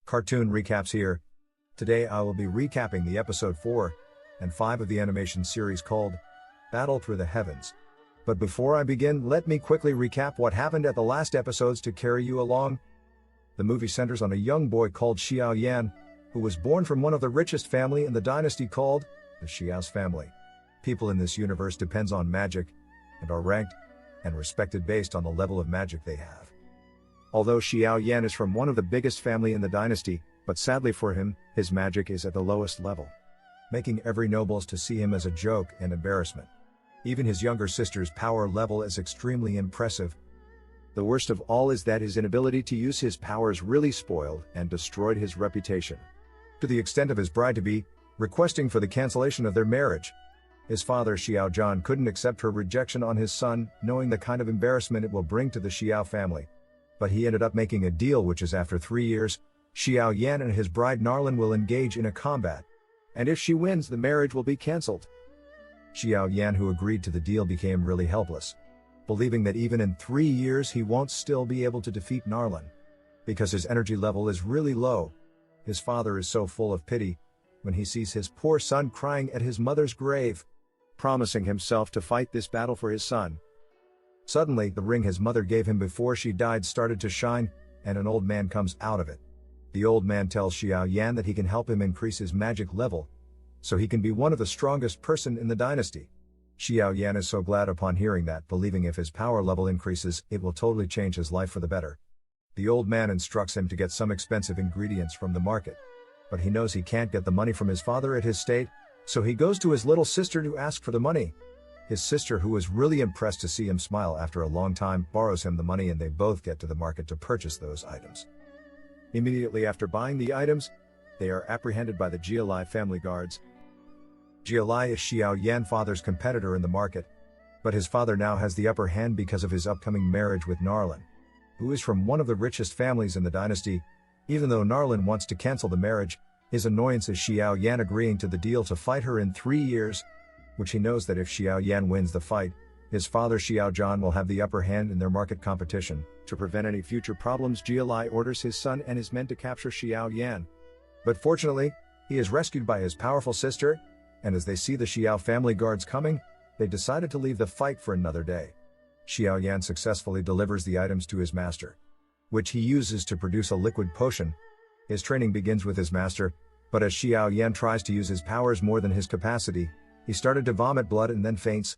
Cartoon recaps here. Today I will be recapping the episode 4 and 5 of the animation series called Battle Through the Heavens. But before I begin, let me quickly recap what happened at the last episodes to carry you along. The movie centers on a young boy called Xiao, who was born from one of the richest family in the dynasty called the Xiao's family. People in this universe depends on magic and are ranked and respected based on the level of magic they have. Although Xiao is from one of the biggest family in the dynasty, but sadly for him, his magic is at the lowest level, making every nobles to see him as a joke and embarrassment. Even his younger sister's power level is extremely impressive. The worst of all is that his inability to use his powers really spoiled and destroyed his reputation, to the extent of his bride-to-be requesting for the cancellation of their marriage. His father Xiao couldn't accept her rejection on his son, knowing the kind of embarrassment it will bring to the Xiao family. But he ended up making a deal, which is after 3 years, Xiao and his bride Narlin will engage in a combat. And if she wins, the marriage will be cancelled. Xiao, who agreed to the deal, became really helpless, believing that even in 3 years he won't still be able to defeat Narlin, because his energy level is really low. His father is so full of pity when he sees his poor son crying at his mother's grave, promising himself to fight this battle for his son. Suddenly, the ring his mother gave him before she died started to shine, and an old man comes out of it. The old man tells Xiao that he can help him increase his magic level, so he can be one of the strongest person in the dynasty. Xiao is so glad upon hearing that, believing if his power level increases, it will totally change his life for the better. The old man instructs him to get some expensive ingredients from the market, but he knows he can't get the money from his father at his state, so he goes to his little sister to ask for the money. His sister, who is really impressed to see him smile after a long time, borrows him the money and they both get to the market to purchase those items. Immediately after buying the items, they are apprehended by the Jialai family guards. Jialai is Xiao father's competitor in the market, but his father now has the upper hand because of his upcoming marriage with Narlin, who is from one of the richest families in the dynasty. Even though Narlin wants to cancel the marriage, his annoyance is Xiao agreeing to the deal to fight her in 3 years, which he knows that if Xiao wins the fight, his father Xiao will have the upper hand in their market competition. To prevent any future problems, Jialai orders his son and his men to capture Xiao. But fortunately, he is rescued by his powerful sister, and as they see the Xiao family guards coming, they decided to leave the fight for another day. Xiao successfully delivers the items to his master, which he uses to produce a liquid potion. His training begins with his master, but as Xiao tries to use his powers more than his capacity, he started to vomit blood and then faints.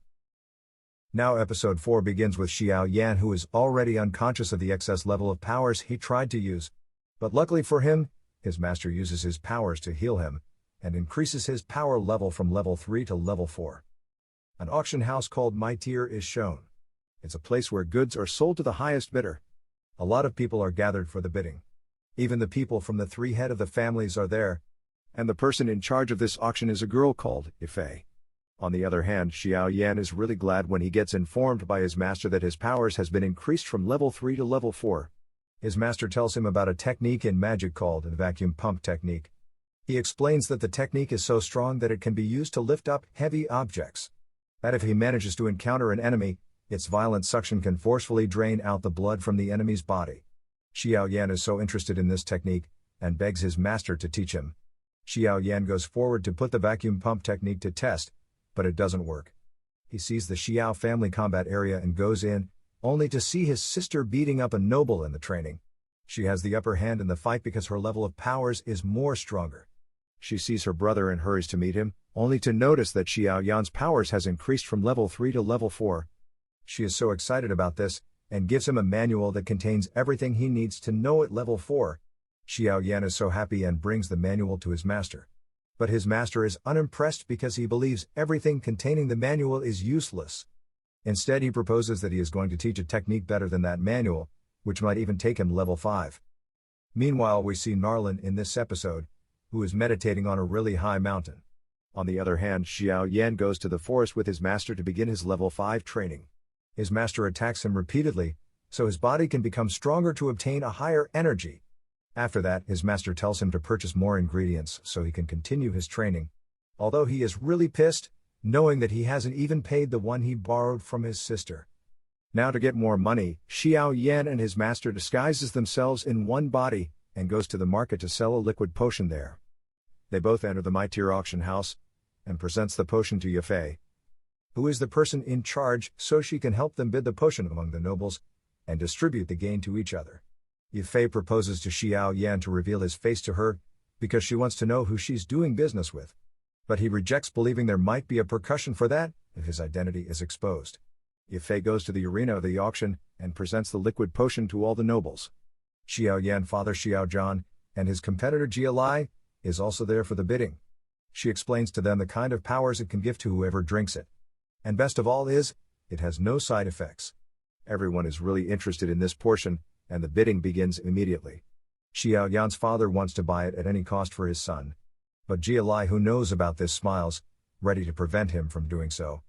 Now episode 4 begins with Xiao who is already unconscious of the excess level of powers he tried to use. But luckily for him, his master uses his powers to heal him, and increases his power level from level 3 to level 4. An auction house called My Tier is shown. It's a place where goods are sold to the highest bidder. A lot of people are gathered for the bidding. Even the people from the 3 head of the families are there, and the person in charge of this auction is a girl called Ife. On the other hand, Xiao is really glad when he gets informed by his master that his powers has been increased from level 3 to level 4. His master tells him about a technique in magic called the vacuum pump technique. He explains that the technique is so strong that it can be used to lift up heavy objects. That if he manages to encounter an enemy, its violent suction can forcefully drain out the blood from the enemy's body. Xiao is so interested in this technique, and begs his master to teach him. Xiao goes forward to put the vacuum pump technique to test, but it doesn't work. He sees the Xiao family combat area and goes in, only to see his sister beating up a noble in the training. She has the upper hand in the fight because her level of powers is more stronger. She sees her brother and hurries to meet him, only to notice that Xiao's powers has increased from level 3 to level 4. She is so excited about this, and gives him a manual that contains everything he needs to know at level 4. Xiao is so happy and brings the manual to his master. But his master is unimpressed because he believes everything containing the manual is useless. Instead, he proposes that he is going to teach a technique better than that manual, which might even take him level 5. Meanwhile, we see Narlin in this episode, who is meditating on a really high mountain. On the other hand, Xiao goes to the forest with his master to begin his level 5 training. His master attacks him repeatedly, so his body can become stronger to obtain a higher energy. After that, his master tells him to purchase more ingredients so he can continue his training. Although he is really pissed, knowing that he hasn't even paid the one he borrowed from his sister. Now to get more money, Xiao and his master disguises themselves in one body, and goes to the market to sell a liquid potion there. They both enter the Mightier auction house, and presents the potion to Yafei, who is the person in charge, so she can help them bid the potion among the nobles, and distribute the gain to each other. Yafei proposes to Xiao Yan to reveal his face to her, because she wants to know who she's doing business with. But he rejects, believing there might be a repercussion for that, if his identity is exposed. Yafei goes to the arena of the auction, and presents the liquid potion to all the nobles. Xiao Yan father Xiao Zhan, and his competitor Jia Lai, is also there for the bidding. She explains to them the kind of powers it can give to whoever drinks it. And best of all is, it has no side effects. Everyone is really interested in this portion, and the bidding begins immediately. Xiao Yan's father wants to buy it at any cost for his son. But Jia Lai, who knows about this, smiles, ready to prevent him from doing so.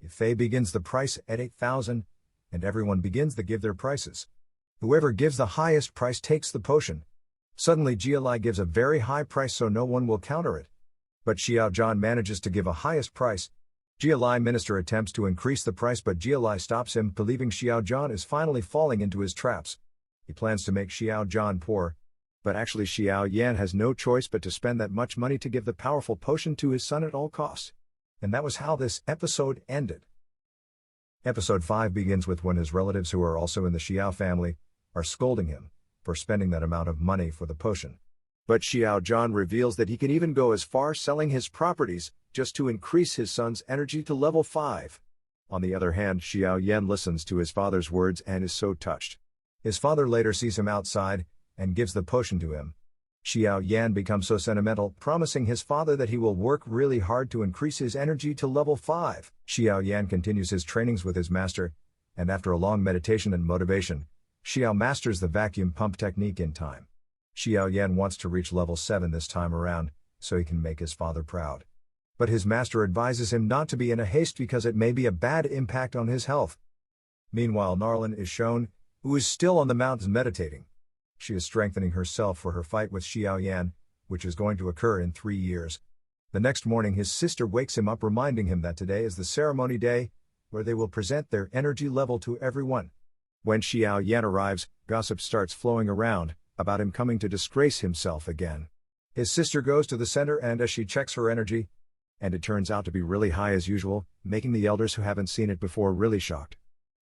Yafei begins the price at 8,000, and everyone begins to give their prices. Whoever gives the highest price takes the potion. Suddenly Jia Lai gives a very high price so no one will counter it. But Xiao Zhan manages to give a highest price. Jia Lai minister attempts to increase the price, but Jia Lai stops him, believing Xiao Zhan is finally falling into his traps. He plans to make Xiao Zhan poor. But actually Xiao Yan has no choice but to spend that much money to give the powerful potion to his son at all costs. And that was how this episode ended. Episode 5 begins with when his relatives, who are also in the Xiao family, are scolding him for spending that amount of money for the potion. But Xiao Zhan reveals that he can even go as far selling his properties, just to increase his son's energy to level 5. On the other hand, Xiao Yan listens to his father's words and is so touched. His father later sees him outside, and gives the potion to him. Xiao Yan becomes so sentimental, promising his father that he will work really hard to increase his energy to level 5. Xiao Yan continues his trainings with his master, and after a long meditation and motivation, Xiao masters the vacuum pump technique in time. Xiao Yan wants to reach level 7 this time around, so he can make his father proud. But his master advises him not to be in a haste because it may be a bad impact on his health. Meanwhile, Narlin is shown, who is still on the mountains meditating. She is strengthening herself for her fight with Xiao Yan, which is going to occur in 3 years. The next morning his sister wakes him up, reminding him that today is the ceremony day, where they will present their energy level to everyone. When Xiao Yan arrives, gossip starts flowing around, about him coming to disgrace himself again. His sister goes to the center, and as she checks her energy, and it turns out to be really high as usual, making the elders who haven't seen it before really shocked.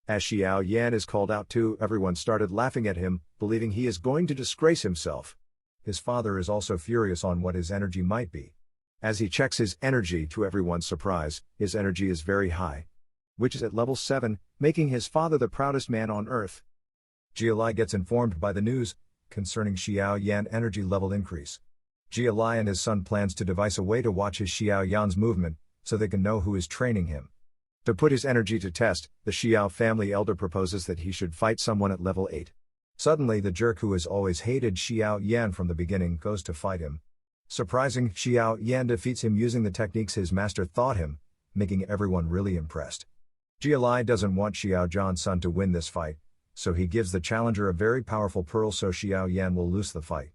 As Xiao Yan is called out too, everyone started laughing at him, believing he is going to disgrace himself. His father is also furious on what his energy might be. As he checks his energy, to everyone's surprise, his energy is very high, which is at level 7, making his father the proudest man on earth. Jia Lai gets informed by the news concerning Xiao Yan energy level increase. Jia Lai and his son plans to devise a way to watch his Xiao Yan's movement, so they can know who is training him. To put his energy to test, the Xiao family elder proposes that he should fight someone at level 8. Suddenly the jerk who has always hated Xiao Yan from the beginning goes to fight him. Surprising, Xiao Yan defeats him using the techniques his master taught him, making everyone really impressed. Jia Lai doesn't want Xiao Zhan's son to win this fight, so he gives the challenger a very powerful pearl so Xiao Yan will lose the fight.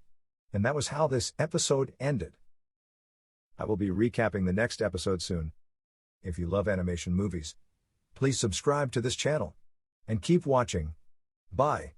And that was how this episode ended. I will be recapping the next episode soon. If you love animation movies, please subscribe to this channel. And keep watching. Bye.